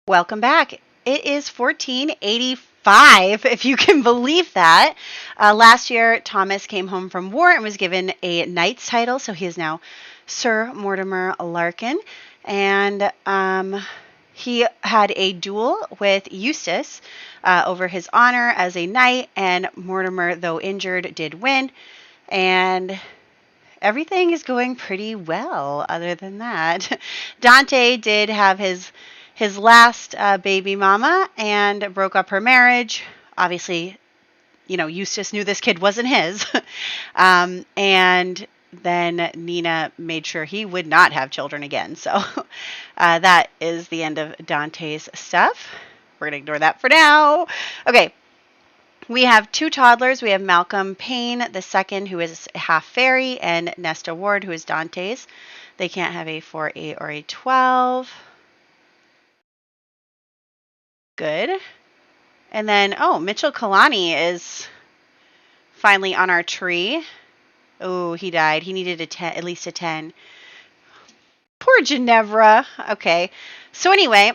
Welcome back. It is 1485, if you can believe that. Last year, Thomas came home from war and was given a knight's title, so he is now Sir Mortimer Larkin. And he had a duel with Eustace over his honor as a knight, and Mortimer, though injured, did win. And everything is going pretty well other than that. Dante did have his last baby mama and broke up her marriage. Obviously, Eustace knew this kid wasn't his. And then Nina made sure he would not have children again. So that is the end of Dante's stuff. We're going to ignore that for now. Okay. We have two toddlers. We have Malcolm Payne II, who is half fairy, and Nesta Ward, who is Dante's. They can't have a 4, 8, or a 12. Good. And then, Mitchell Kalani is finally on our tree. Oh, he died. He needed at least a 10. Poor Ginevra. Okay. So anyway,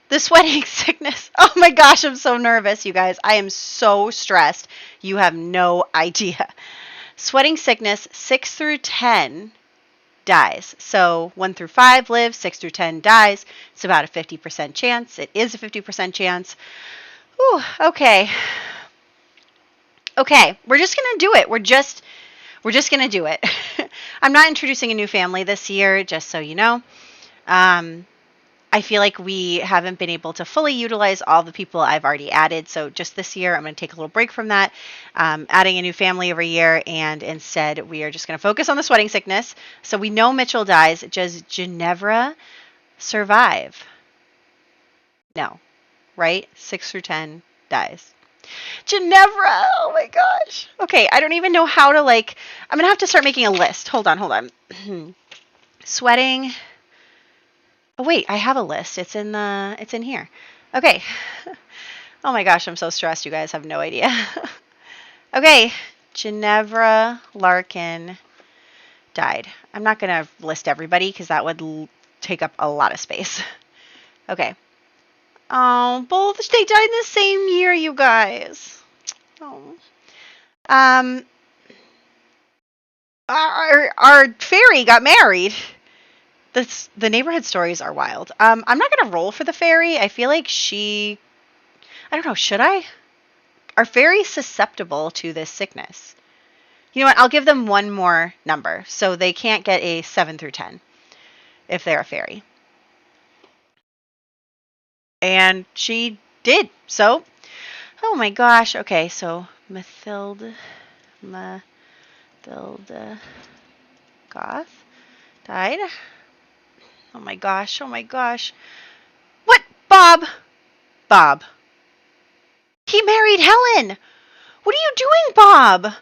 the sweating sickness. Oh my gosh, I'm so nervous, you guys. I am so stressed. You have no idea. Sweating sickness, 6 through 10 dies. So 1 through 5 lives, 6 through 10 dies. It's about a 50% chance. It is a 50% chance. Ooh, okay. Okay, we're just going to do it. We're just going to do it. I'm not introducing a new family this year, just so you know. I feel like we haven't been able to fully utilize all the people I've already added. So just this year, I'm going to take a little break from that, adding a new family every year. And instead, we are just going to focus on the sweating sickness. So we know Mitchell dies. Does Ginevra survive? No, right? 6 through 10 dies. Ginevra! Oh my gosh. Okay, I don't even know how to, I'm going to have to start making a list. Hold on. Sweating. Oh wait, I have a list. It's in here. Okay. Oh my gosh, I'm so stressed. You guys have no idea. Okay, Ginevra Larkin died. I'm not going to list everybody because that would take up a lot of space. Okay. Oh, both they died in the same year, you guys. Oh. Our fairy got married. The neighborhood stories are wild. I'm not going to roll for the fairy. I feel like I don't know, should I? Are fairies susceptible to this sickness? You know what? I'll give them one more number. So they can't get a 7 through 10 if they're a fairy. And she did. So, oh my gosh. Okay, so Mathilda Goth died. Oh my gosh. What? Bob. He married Helen. What are you doing, Bob?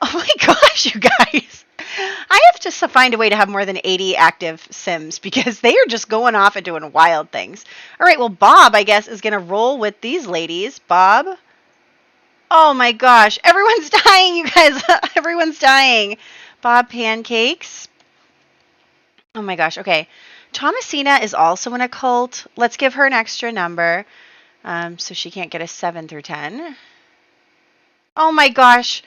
Oh my gosh, you guys. I have to find a way to have more than 80 active Sims because they are just going off and doing wild things. All right, well, Bob, I guess, is going to roll with these ladies. Bob. Oh my gosh. Everyone's dying, you guys. Everyone's dying. Bob Pancakes. Oh my gosh. Okay. Thomasina is also in a cult. Let's give her an extra number so she can't get a 7 through 10. Oh my gosh.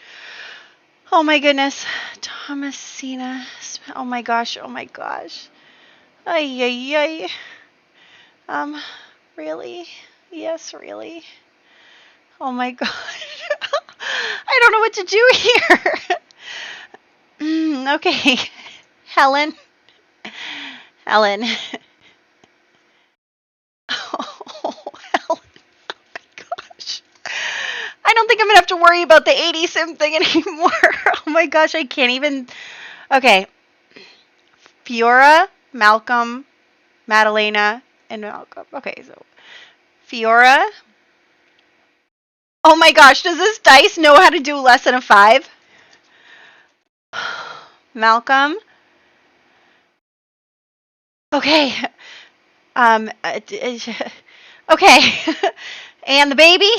Oh my goodness. Thomasina. Oh my gosh. Ay. Really? Yes, really? Oh my gosh. I don't know what to do here. Okay. Helen. Oh, Helen. Oh my gosh. I don't think I'm going to have to worry about the 80 sim thing anymore. Oh my gosh, I can't even. Okay. Fiora, Malcolm, Madalena, and Malcolm. Okay, so Fiora. Oh my gosh, does this dice know how to do less than a 5? Malcolm. Okay. Okay. And the baby?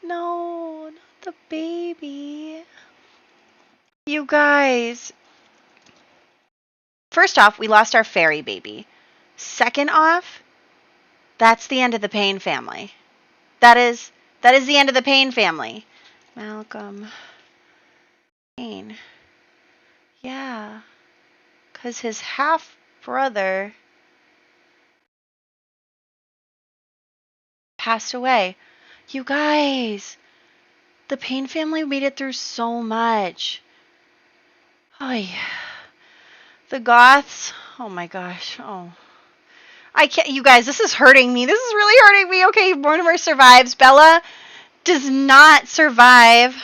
No, not the baby. You guys. First off, we lost our fairy baby. Second off, that's the end of the Payne family. That is the end of the Payne family. Malcolm Payne. Yeah. Because his half-brother passed away. You guys, the Payne family made it through so much. Oh, yeah. The Goths. Oh my gosh. Oh. I can't, you guys, this is hurting me. This is really hurting me. Okay, Mortimer survives. Bella does not survive.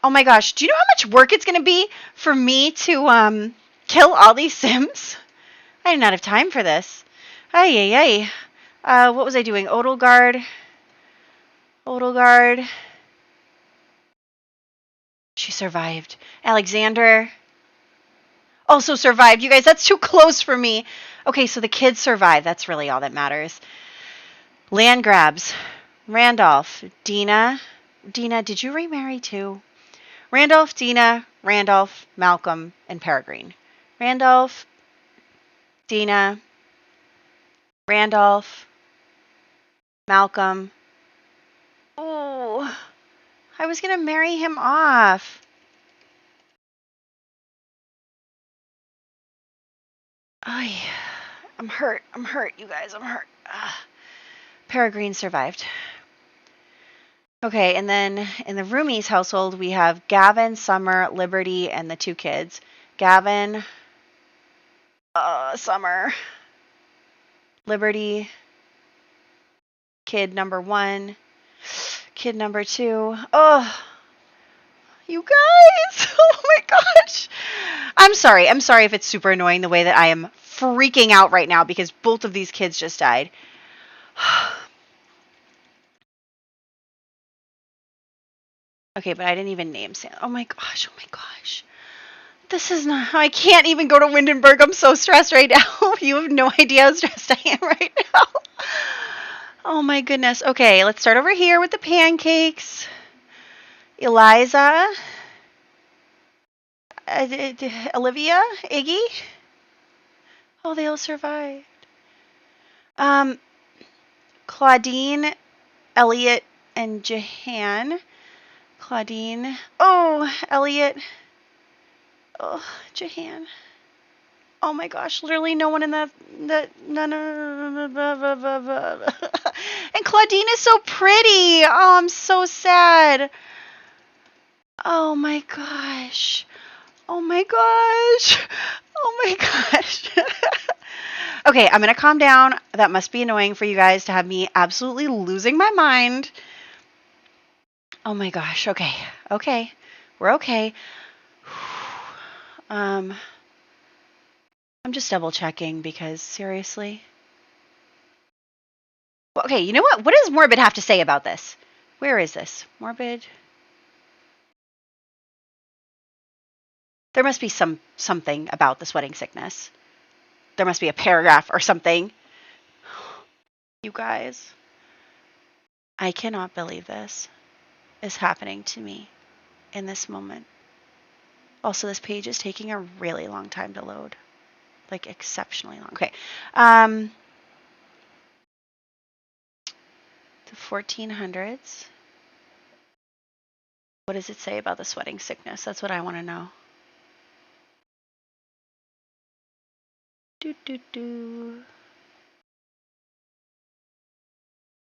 Oh my gosh. Do you know how much work it's going to be for me to kill all these Sims? I did not have time for this. Ay, ay, ay. What was I doing? Odelgard. She survived. Alexander also survived. You guys, that's too close for me. Okay, so the kids survived. That's really all that matters. Land grabs. Randolph. Dina. Dina, did you remarry too? Randolph, Dina, Randolph, Malcolm, and Peregrine. Randolph, Dina, Randolph, Malcolm. Oh, I was going to marry him off. Oh, I'm hurt, you guys. I'm hurt. Peregrine survived. Okay, and then in the Roomies household, we have Gavin, Summer, Liberty, and the two kids. Gavin, Summer, Liberty, kid number 1, kid number 2. Oh, you guys. Oh my gosh. I'm sorry if it's super annoying the way that I am freaking out right now because both of these kids just died. Okay, but I didn't even name Sam. Oh my gosh. This is not how I can't even go to Windenburg. I'm so stressed right now. You have no idea how stressed I am right now. Oh my goodness. Okay, let's start over here with the pancakes. Eliza. Olivia. Iggy. Oh, they all survived. Claudine, Elliot, and Jahan. Claudine. Oh, Elliot. Oh, Jahan. Oh my gosh, literally no one in the none. And Claudine is so pretty. Oh, I'm so sad. Oh my gosh. Okay, I'm gonna calm down. That must be annoying for you guys to have me absolutely losing my mind. Oh my gosh. Okay. We're okay. I'm just double checking because seriously. Okay, you know what? What does Morbid have to say about this? Where is this? Morbid. There must be something about the sweating sickness. There must be a paragraph or something. You guys, I cannot believe this is happening to me in this moment. Also, this page is taking a really long time to load. Like, exceptionally long. Okay. The 1400s. What does it say about the sweating sickness? That's what I want to know.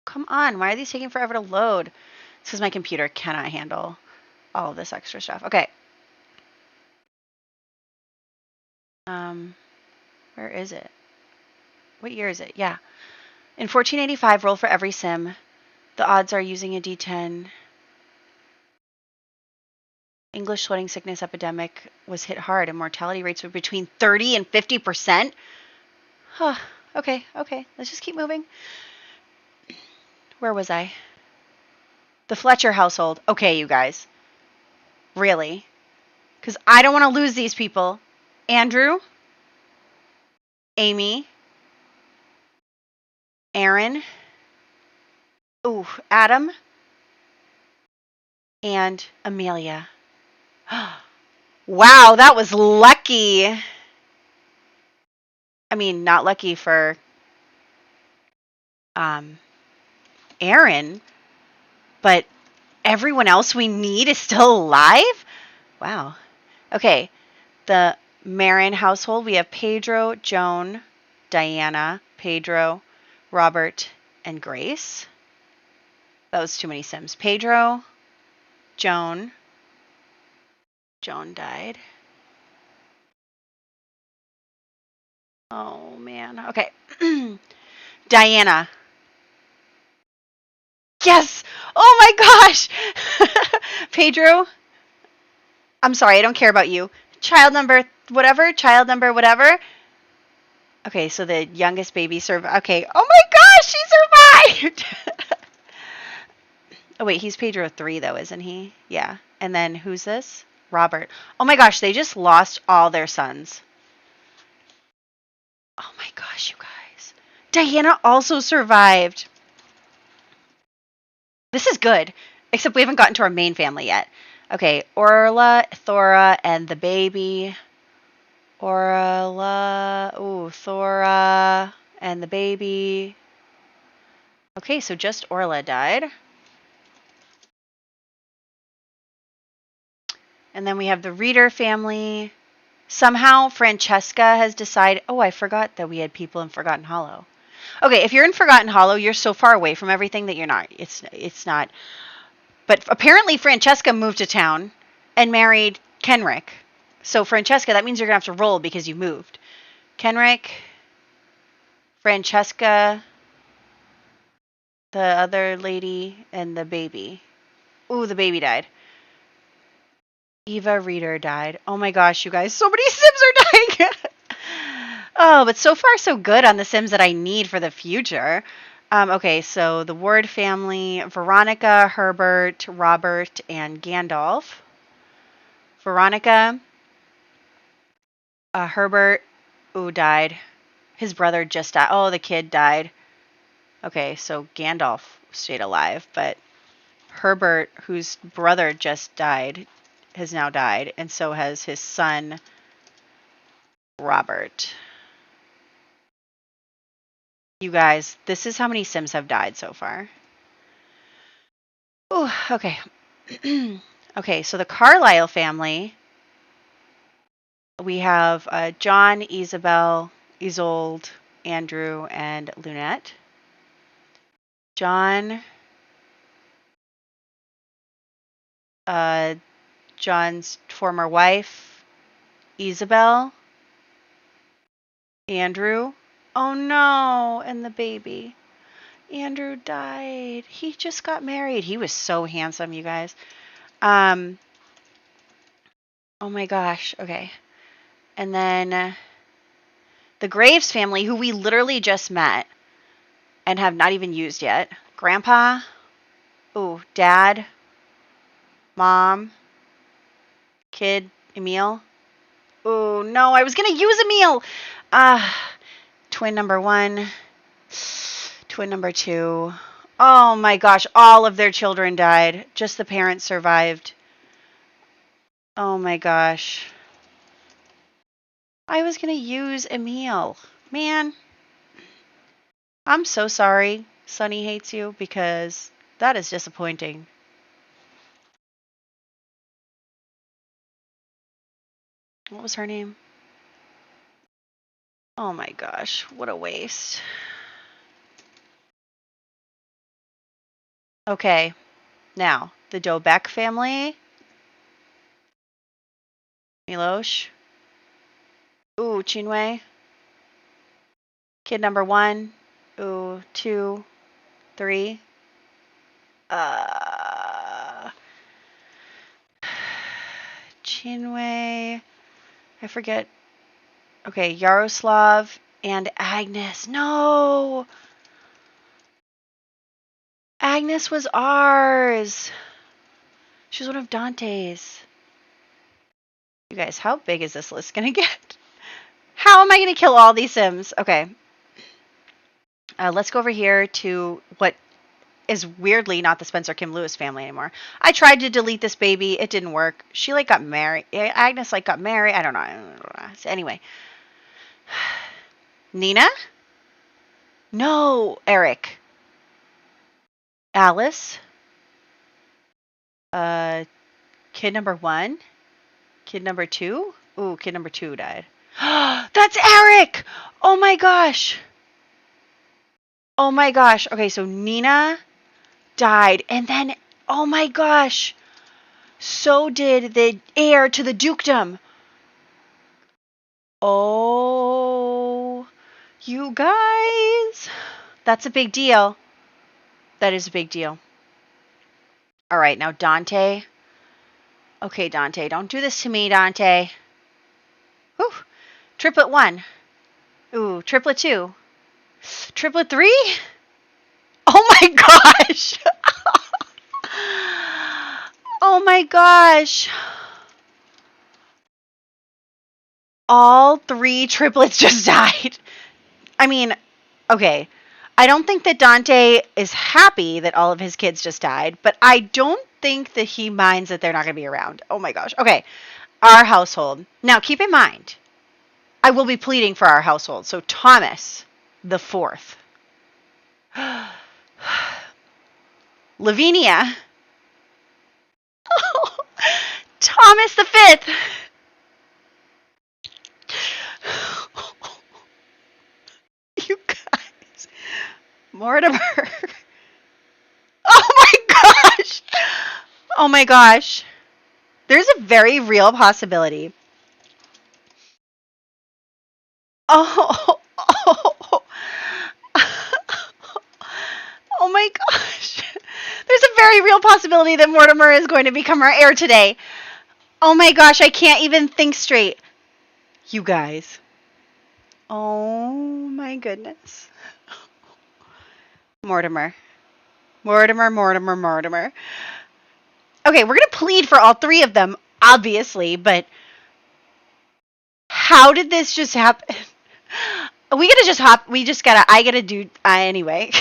Come on, why are these taking forever to load? It's because my computer cannot handle all of this extra stuff. Okay. Where is it? What year is it? Yeah. In 1485, roll for every sim. The odds are using a D10. English sweating sickness epidemic was hit hard and mortality rates were between 30 and 50%. Huh. Okay. Let's just keep moving. Where was I? The Fletcher household. Okay, you guys. Really? Because I don't want to lose these people. Andrew. Amy. Aaron. Ooh, Adam. And Amelia. Wow, that was lucky. I mean, not lucky for Aaron, but everyone else we need is still alive? Wow. Okay, the Marin household, we have Pedro, Joan, Diana, Pedro, Robert, and Grace. That was too many Sims. Pedro, Joan. Joan died. Oh, man. Okay. Diana. Yes! Oh my gosh! Pedro, I'm sorry, I don't care about you. Child number whatever, child number whatever. Okay, so the youngest baby survived. Okay, oh my gosh, she survived! Oh wait, he's Pedro 3 though, isn't he? Yeah. And then who's this? Robert. Oh my gosh, they just lost all their sons. Oh my gosh, you guys. Diana also survived. This is good, except we haven't gotten to our main family yet. Okay, Orla, Thora, and the baby. Orla, Thora, and the baby. Okay, so just Orla died. And then we have the Reader family. Somehow Francesca has decided... Oh, I forgot that we had people in Forgotten Hollow. Okay, if you're in Forgotten Hollow, you're so far away from everything that you're not. It's not. But apparently Francesca moved to town and married Kenrick. So Francesca, that means you're going to have to roll because you moved. Kenrick, Francesca, the other lady, and the baby. Ooh, the baby died. Eva Reader died. Oh my gosh, you guys, so many Sims are dying. Oh, but so far so good on the Sims that I need for the future. Okay, so the Ward family, Veronica, Herbert, Robert, and Gandalf. Veronica, Herbert, died. His brother just died. Oh, the kid died. Okay, so Gandalf stayed alive, but Herbert, whose brother just died, has now died, and so has his son, Robert. You guys, this is how many Sims have died so far. Oh, okay. Okay, so the Carlisle family, we have John, Isabel, Isolde, Andrew, and Lunette. John, John's former wife, Isabel, Andrew. Oh no, and the baby. Andrew died. He just got married. He was so handsome, you guys. Oh my gosh. Okay. And then the Graves family, who we literally just met and have not even used yet. Grandpa. Ooh, Dad. Mom. Kid. Emil. Oh no, I was going to use Emil. Twin number 1. Twin number 2. Oh my gosh, all of their children died. Just the parents survived. Oh my gosh. I was going to use Emil. Man. I'm so sorry Sunny hates you, because that is disappointing. What was her name? Oh my gosh, what a waste. Okay, now, the Dobeck family. Milosh. Ooh, Chinwe. Kid number 1. Ooh, 2, 3. Chinwe. I forget. Okay, Yaroslav and Agnes. No! Agnes was ours. She was one of Dante's. You guys, how big is this list gonna get? How am I gonna kill all these Sims? Okay. Let's go over here to what is weirdly not the Spencer Kim Lewis family anymore. I tried to delete this baby. It didn't work. She got married. Agnes got married. I don't know. So anyway. Nina? No, Eric. Alice? Uh, kid number 1? Kid number 2? Ooh, kid number 2 died. That's Eric! Oh my gosh. Oh my gosh. Okay, so Nina died. And then, oh my gosh. So did the heir to the dukedom. Oh, you guys. That's a big deal. That is a big deal. All right, now Dante. Okay, Dante, don't do this to me, Dante. Whew. Triplet 1. Ooh, triplet 2. Triplet 3? Oh my gosh. Oh my gosh. All 3 triplets just died. I mean, okay. I don't think that Dante is happy that all of his kids just died, but I don't think that he minds that they're not going to be around. Oh my gosh. Okay. Our household. Now, keep in mind, I will be pleading for our household. So, Thomas the 4th. Lavinia. Thomas the 5th. You guys. Mortimer. Oh my gosh. Oh my gosh. There's a very real possibility. Oh. Oh. Oh my gosh. There's a very real possibility that Mortimer is going to become our heir today. Oh my gosh, I can't even think straight. You guys. Oh my goodness. Mortimer. Mortimer, Mortimer, Mortimer. Okay, we're going to plead for all 3 of them, obviously, but how did this just happen? We gotta just hop. I gotta do, anyway.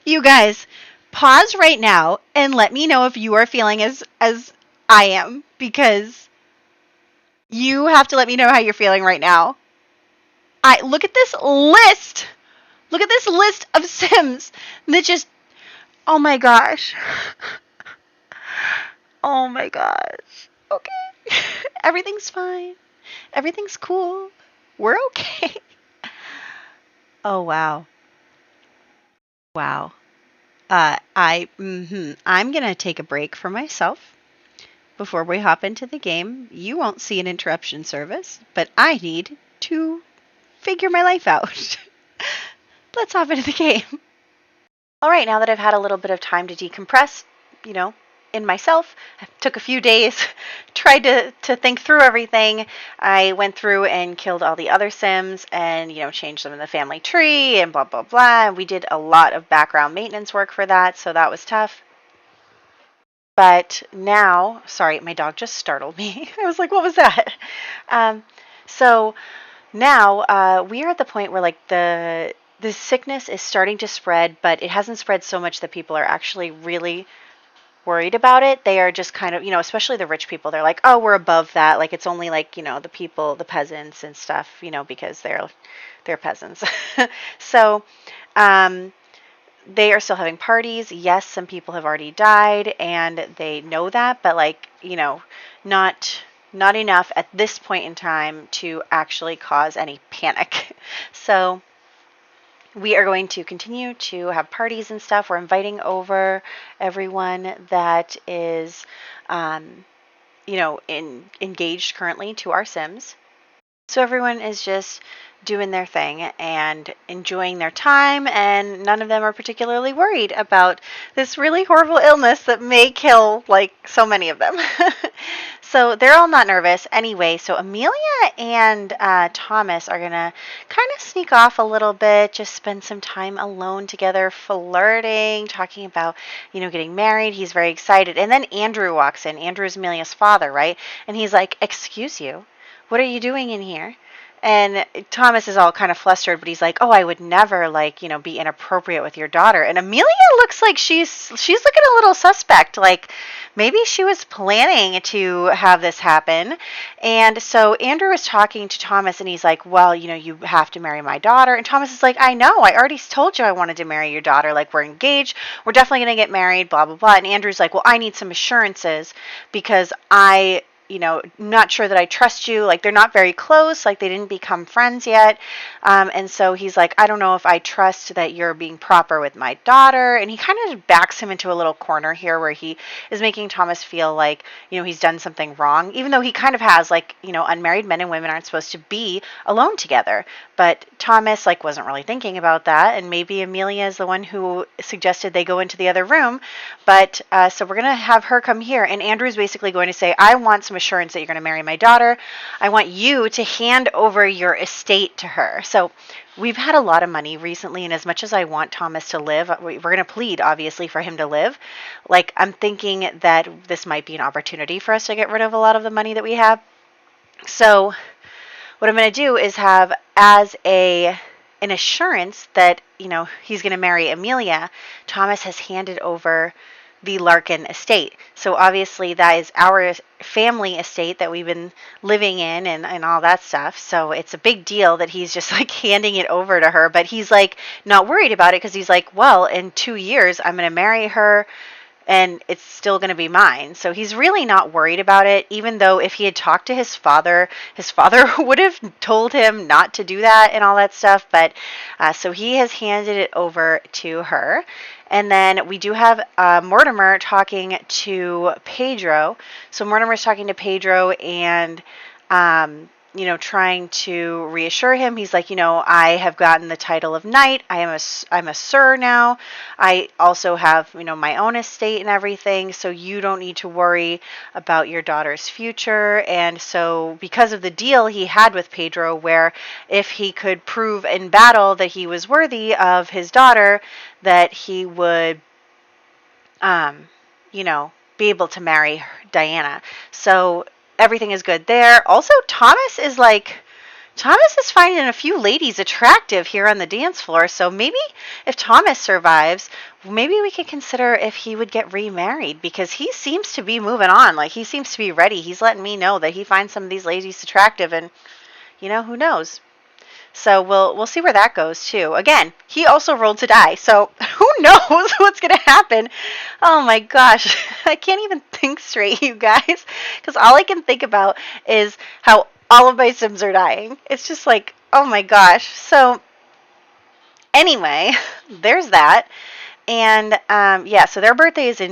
You guys, pause right now and let me know if you are feeling as I am, because you have to let me know how you're feeling right now. Look at this list. Look at this list of Sims that just, oh my gosh. Oh my gosh. Okay. Everything's fine. Everything's cool. We're okay. Oh wow. Wow. I'm gonna take a break for myself before we hop into the game. You won't see an interruption service, but I need to figure my life out. Let's hop into the game. All right, now that I've had a little bit of time to decompress, in myself, I took a few days, tried to think through everything. I went through and killed all the other Sims and, changed them in the family tree and blah, blah, blah. And we did a lot of background maintenance work for that, so that was tough. But now, sorry, my dog just startled me. I was like, what was that? So now we are at the point where the sickness is starting to spread, but it hasn't spread so much that people are actually really worried about it. They are just kind of, especially the rich people, they're like, oh, we're above that. Like, it's only the people, the peasants and stuff, because they're peasants. So, they are still having parties. Yes, some people have already died and they know that, but not enough at this point in time to actually cause any panic. So we are going to continue to have parties and stuff. We're inviting over everyone that is, engaged currently to our Sims. So everyone is just doing their thing and enjoying their time, and none of them are particularly worried about this really horrible illness that may kill so many of them. So they're all not nervous anyway. So Amelia and Thomas are gonna kind of sneak off a little bit, just spend some time alone together, flirting, talking about getting married. He's very excited. And then Andrew walks in. Andrew is Amelia's father, right? And he's like, excuse you, what are you doing in here? And Thomas is all kind of flustered, but he's like, "Oh, I would never be inappropriate with your daughter." And Amelia looks like she's looking a little suspect. Like maybe she was planning to have this happen. And so Andrew is talking to Thomas and he's like, "Well, you have to marry my daughter." And Thomas is like, "I know. I already told you I wanted to marry your daughter. Like we're engaged. We're definitely going to get married, blah blah blah." And Andrew's like, "Well, I need some assurances because I not sure that I trust you. Like, they're not very close. Like, they didn't become friends yet." And so he's like, "I don't know if I trust that you're being proper with my daughter." And he kind of backs him into a little corner here where he is making Thomas feel like, he's done something wrong, even though he kind of has, like, unmarried men and women aren't supposed to be alone together. But Thomas, like, wasn't really thinking about that. And maybe Amelia is the one who suggested they go into the other room. But so we're going to have her come here. And Andrew's basically going to say, "I want some assurance that you're going to marry my daughter. I want you to hand over your estate to her." So we've had a lot of money recently, and as much as I want Thomas to live, we're going to plead, obviously, for him to live. Like, I'm thinking that this might be an opportunity for us to get rid of a lot of the money that we have. So what I'm going to do is have as an assurance that, he's going to marry Amelia, Thomas has handed over the Larkin estate. So obviously that is our family estate that we've been living in and all that stuff. So it's a big deal that he's just like handing it over to her. But he's like not worried about it because he's like, well, in 2 years I'm going to marry her and it's still going to be mine. So he's really not worried about it, even though if he had talked to his father would have told him not to do that and all that stuff. But so he has handed it over to her. And then we do have Mortimer talking to Pedro. So Mortimer's talking to Pedro and trying to reassure him. He's like, "I have gotten the title of knight. I'm a sir now. I also have, my own estate and everything. So you don't need to worry about your daughter's future." And so because of the deal he had with Pedro, where if he could prove in battle that he was worthy of his daughter, that he would, be able to marry Diana. So everything is good there. Also, Thomas is finding a few ladies attractive here on the dance floor. So maybe if Thomas survives, maybe we could consider if he would get remarried, because he seems to be moving on. Like, he seems to be ready. He's letting me know that he finds some of these ladies attractive, and who knows? So we'll see where that goes too. Again, he also rolled to die, so who knows what's going to happen. Oh my gosh, I can't even think straight, you guys, because all I can think about is how all of my Sims are dying. It's just like, oh my gosh. So anyway, there's that. And yeah, so their birthday is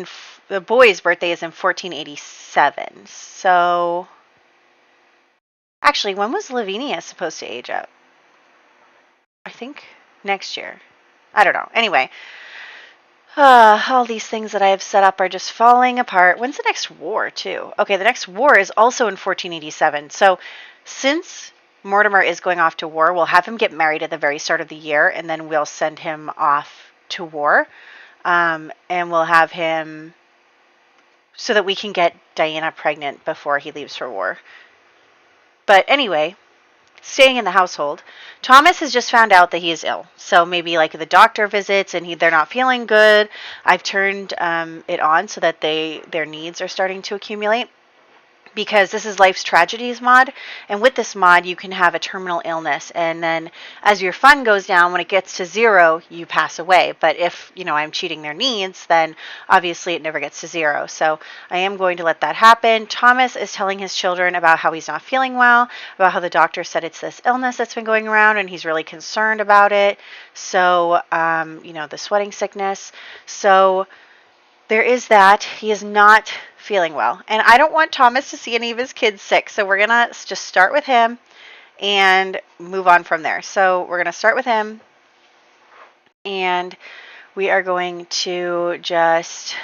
the boy's birthday is in 1487. So actually, when was Lavinia supposed to age up? I think next year. I don't know. Anyway, all these things that I have set up are just falling apart. When's the next war, too? Okay, the next war is also in 1487. So since Mortimer is going off to war, we'll have him get married at the very start of the year, and then we'll send him off to war. And we'll have him so that we can get Diana pregnant before he leaves for war. But anyway, staying in the household, Thomas has just found out that he is ill. So maybe like the doctor visits and they're not feeling good. I've turned it on so that their needs are starting to accumulate, because this is Life's Tragedies mod, and with this mod you can have a terminal illness, and then as your fun goes down, when it gets to 0, you pass away. But if I'm cheating their needs, then obviously it never gets to 0. So I am going to let that happen. Thomas is telling his children about how he's not feeling well, about how the doctor said it's this illness that's been going around and he's really concerned about it. So the sweating sickness. So there is that. He is not feeling well. And I don't want Thomas to see any of his kids sick. So we're going to just start with him and move on from there. So we're going to start with him. And we are going to just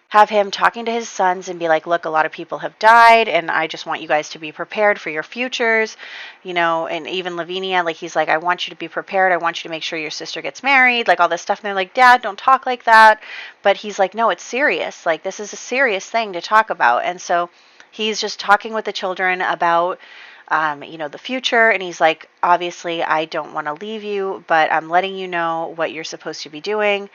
have him talking to his sons and be like, "Look, a lot of people have died, and I just want you guys to be prepared for your futures." And even Lavinia, like, he's like, "I want you to be prepared. I want you to make sure your sister gets married," like all this stuff. And they're like, "Dad, don't talk like that." But he's like, "No, it's serious. Like, this is a serious thing to talk about." And so he's just talking with the children about the future. And he's like, obviously, I don't want to leave you, but I'm letting you know what you're supposed to be doing.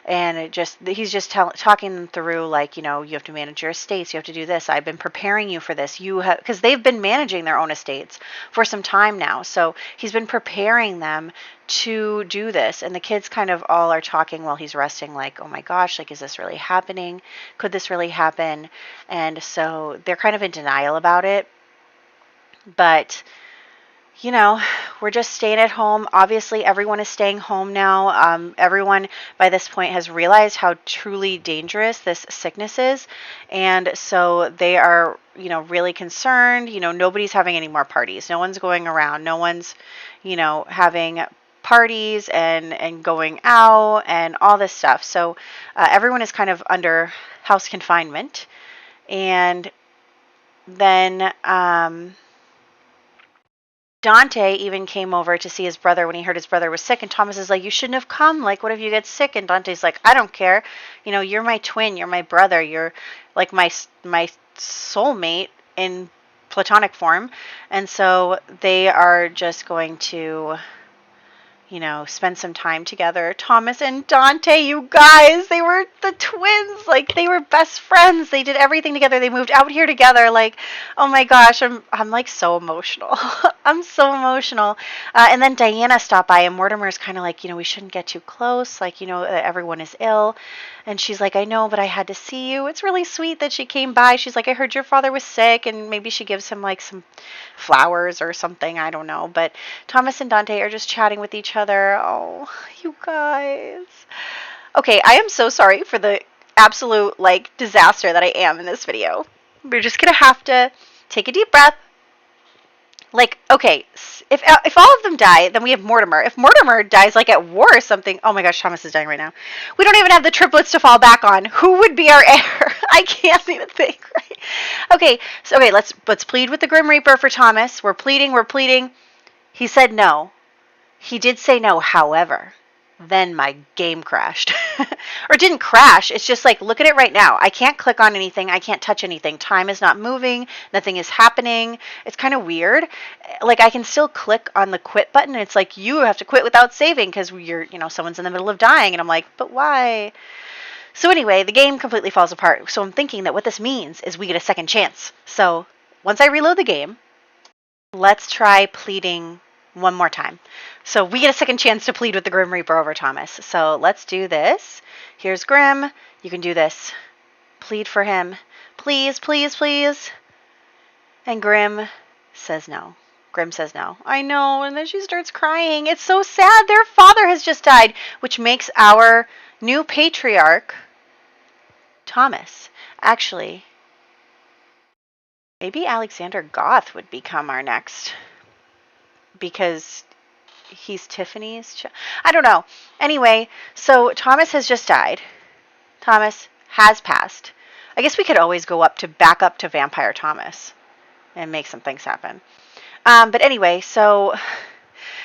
And he's just talking them through, like, you have to manage your estates. You have to do this. I've been preparing you for this. Because they've been managing their own estates for some time now. So he's been preparing them to do this. And the kids kind of all are talking while he's resting, like, oh my gosh, like, is this really happening? Could this really happen? And so they're kind of in denial about it. But we're just staying at home. Obviously, everyone is staying home now. Everyone by this point has realized how truly dangerous this sickness is. And so they are, really concerned. Nobody's having any more parties. No one's going around. No one's, having parties and going out and all this stuff. So everyone is kind of under house confinement. And then Dante even came over to see his brother when he heard his brother was sick, and Thomas is like, you shouldn't have come. Like, what if you get sick? And Dante's like, I don't care. You're my twin. You're my brother. You're like my soulmate in platonic form. And so they are just going to, spend some time together. Thomas and Dante, you guys, they were the twins. Like, they were best friends. They did everything together. They moved out here together. Like, oh my gosh, I'm like so emotional. I'm so emotional. And then Diana stopped by, and Mortimer's kind of like, we shouldn't get too close. Like, everyone is ill. And she's like, I know, but I had to see you. It's really sweet that she came by. She's like, I heard your father was sick, and maybe she gives him like some flowers or something. I don't know. But Thomas and Dante are just chatting with each other. Oh, you guys. Okay, I am so sorry for the absolute like disaster that I am in this video. We're just gonna have to take a deep breath. Like, okay, if all of them die, then we have Mortimer. If Mortimer dies, like, at war or something... Oh, my gosh, Thomas is dying right now. We don't even have the triplets to fall back on. Who would be our heir? I can't even think, right? Okay, let's plead with the Grim Reaper for Thomas. We're pleading. He said no. He did say no, however... Then my game crashed. Or it didn't crash. It's just like, look at it right now. I can't click on anything. I can't touch anything. Time is not moving. Nothing is happening. It's kind of weird. Like, I can still click on the quit button. And it's like, you have to quit without saving because you're, someone's in the middle of dying. And I'm like, but why? So anyway, the game completely falls apart. So I'm thinking that what this means is we get a second chance. So once I reload the game, let's try pleading one more time. So we get a second chance to plead with the Grim Reaper over Thomas. So let's do this. Here's Grim. You can do this. Plead for him. Please, please, please. And Grim says no. Grim says no. I know. And then she starts crying. It's so sad. Their father has just died, which makes our new patriarch Thomas. Actually, maybe Alexander Goth would become our next, because he's Tiffany's I don't know. Anyway, so Thomas has just died. Thomas has passed. I guess we could always go back up to Vampire Thomas and make some things happen. But anyway, so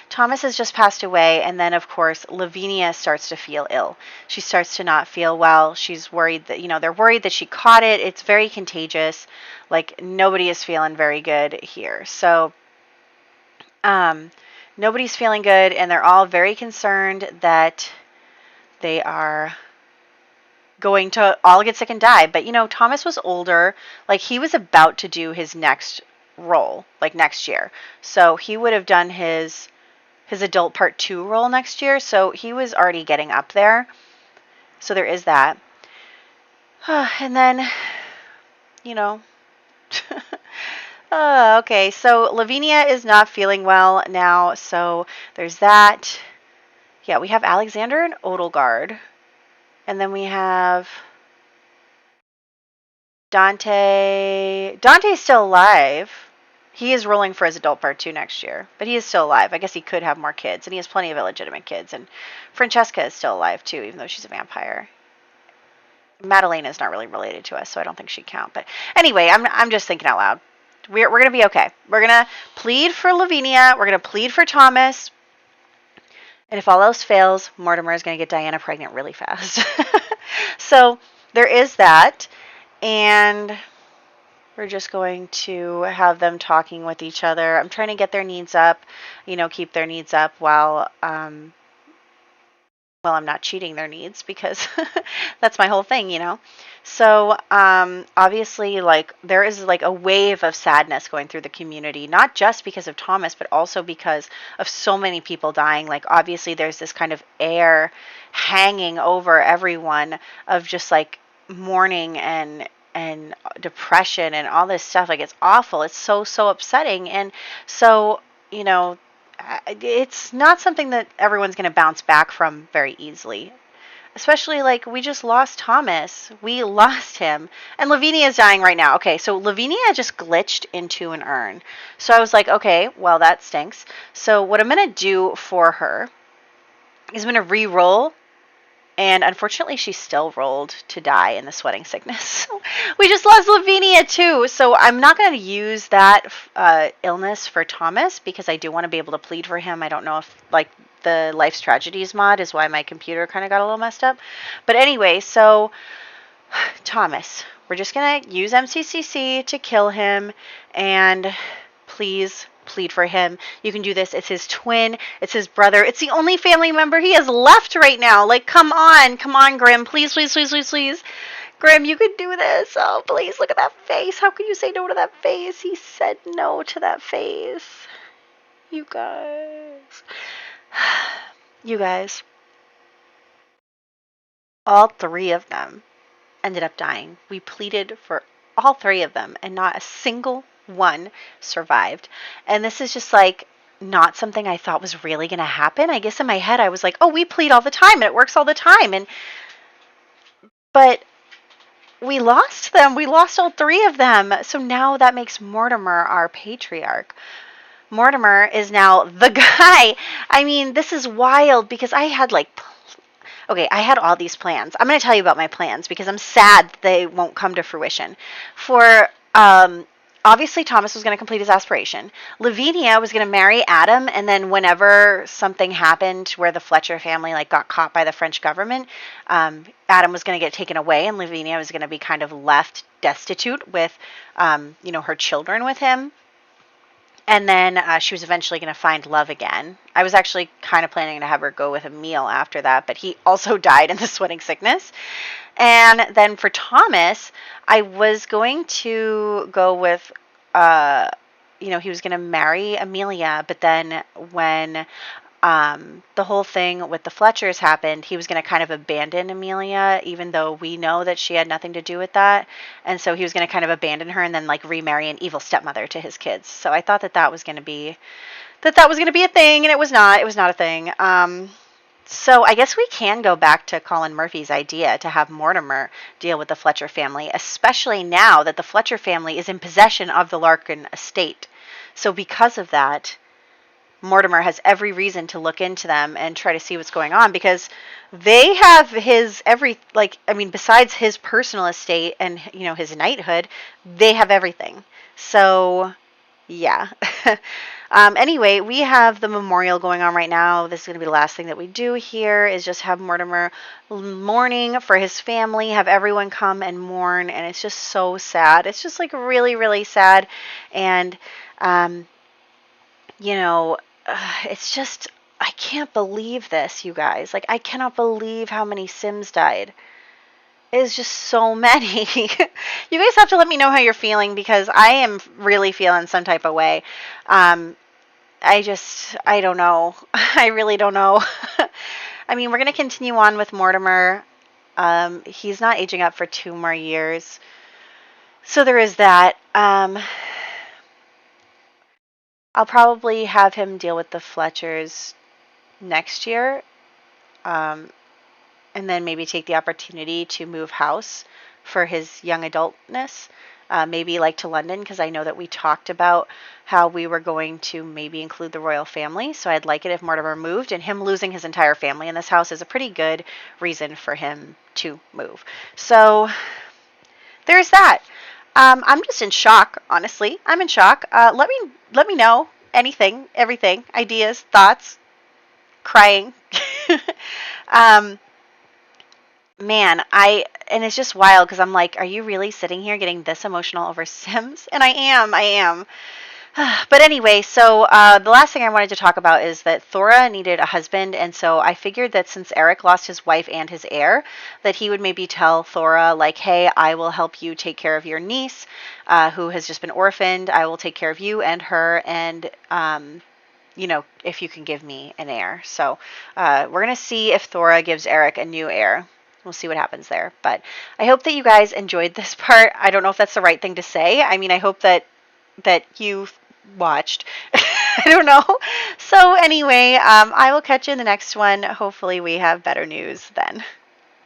Thomas has just passed away, and then, of course, Lavinia starts to feel ill. She starts to not feel well. She's worried that, they're worried that she caught it. It's very contagious. Like, nobody is feeling very good here. So, nobody's feeling good, and they're all very concerned that they are going to all get sick and die. But, Thomas was older. Like, he was about to do his next role, like, next year. So he would have done his adult part 2 role next year. So he was already getting up there. So there is that. And then, okay, so Lavinia is not feeling well now, so there's that. Yeah, we have Alexander and Odelgard. And then we have Dante. Dante's still alive. He is rolling for his adult part 2 next year, but he is still alive. I guess he could have more kids, and he has plenty of illegitimate kids. And Francesca is still alive, too, even though she's a vampire. Madalena is not really related to us, so I don't think she'd count. But anyway, I'm just thinking out loud. We're going to be okay. We're going to plead for Lavinia. We're going to plead for Thomas. And if all else fails, Mortimer is going to get Diana pregnant really fast. So there is that. And we're just going to have them talking with each other. I'm trying to get their needs up, keep their needs up while I'm not cheating their needs, because that's my whole thing, So obviously, like, there is like a wave of sadness going through the community, not just because of Thomas, but also because of so many people dying. Like, obviously there's this kind of air hanging over everyone of just like mourning and depression and all this stuff. Like, it's awful. It's so upsetting. And so, it's not something that everyone's going to bounce back from very easily. Especially, like, we just lost Thomas. We lost him. And Lavinia is dying right now. Okay, so Lavinia just glitched into an urn. So I was like, okay, well, that stinks. So what I'm going to do for her is I'm going to re-roll. And unfortunately, she still rolled to die in the sweating sickness. We just lost Lavinia too. So I'm not going to use that illness for Thomas, because I do want to be able to plead for him. I don't know if, like, the Life's Tragedies mod is why my computer kind of got a little messed up. But anyway, so Thomas, we're just going to use MCCC to kill him. And please plead for him. You can do this. It's his twin. It's his brother. It's the only family member he has left right now. Like, come on, Grim. Please. Grim, you could do this. Oh, please, look at that face. How can you say no to that face? He said no to that face. You guys. You guys. All three of them ended up dying. We pleaded for all three of them, and not a single one survived. And this is just like not something I thought was really going to happen. I guess in my head I was like, oh, we plead all the time and it works all the time. But we lost them. We lost all three of them. So now that makes Mortimer our patriarch. Mortimer is now the guy. I mean, this is wild, because I had I had all these plans. I'm going to tell you about my plans, because I'm sad that they won't come to fruition. For, obviously, Thomas was going to complete his aspiration. Lavinia was going to marry Adam, and then whenever something happened where the Fletcher family got caught by the French government, Adam was going to get taken away, and Lavinia was going to be kind of left destitute with, her children with him. And then she was eventually going to find love again. I was actually kind of planning to have her go with Emil after that, but he also died in the sweating sickness. And then for Thomas, I was going to go with, he was going to marry Amelia, but then when the whole thing with the Fletchers happened, he was going to kind of abandon Amelia, even though we know that she had nothing to do with that. And so he was going to kind of abandon her and then remarry an evil stepmother to his kids. So I thought that was going to be a thing, and it was not. It was not a thing. So I guess we can go back to Colin Murphy's idea to have Mortimer deal with the Fletcher family, especially now that the Fletcher family is in possession of the Larkin estate. So because of that, Mortimer has every reason to look into them and try to see what's going on, because they have besides his personal estate and, his knighthood, they have everything. So, yeah. Anyway, we have the memorial going on right now. This is going to be the last thing that we do here, is just have Mortimer mourning for his family, have everyone come and mourn, and it's just so sad. It's just really, really sad. And, it's just, I can't believe this, you guys. I cannot believe how many Sims died. It is just so many. You guys have to let me know how you're feeling, because I am really feeling some type of way. I don't know. I really don't know. I mean, we're going to continue on with Mortimer. He's not aging up for 2 more years. So there is that. I'll probably have him deal with the Fletchers next year, and then maybe take the opportunity to move house for his young adultness, maybe to London, because I know that we talked about how we were going to maybe include the royal family, so I'd like it if Mortimer moved, and him losing his entire family in this house is a pretty good reason for him to move. So there's that. I'm just in shock, honestly. I'm in shock. Let me know anything, everything, ideas, thoughts, crying. man, and it's just wild because I'm like, are you really sitting here getting this emotional over Sims? And I am. But anyway, so the last thing I wanted to talk about is that Thora needed a husband, and so I figured that since Eric lost his wife and his heir, that he would maybe tell Thora, like, hey, I will help you take care of your niece, who has just been orphaned. I will take care of you and her, and if you can give me an heir. So we're going to see if Thora gives Eric a new heir. We'll see what happens there. But I hope that you guys enjoyed this part. I don't know if that's the right thing to say. I mean, I hope that you watched. I don't know. So anyway, I will catch you in the next one. Hopefully we have better news then.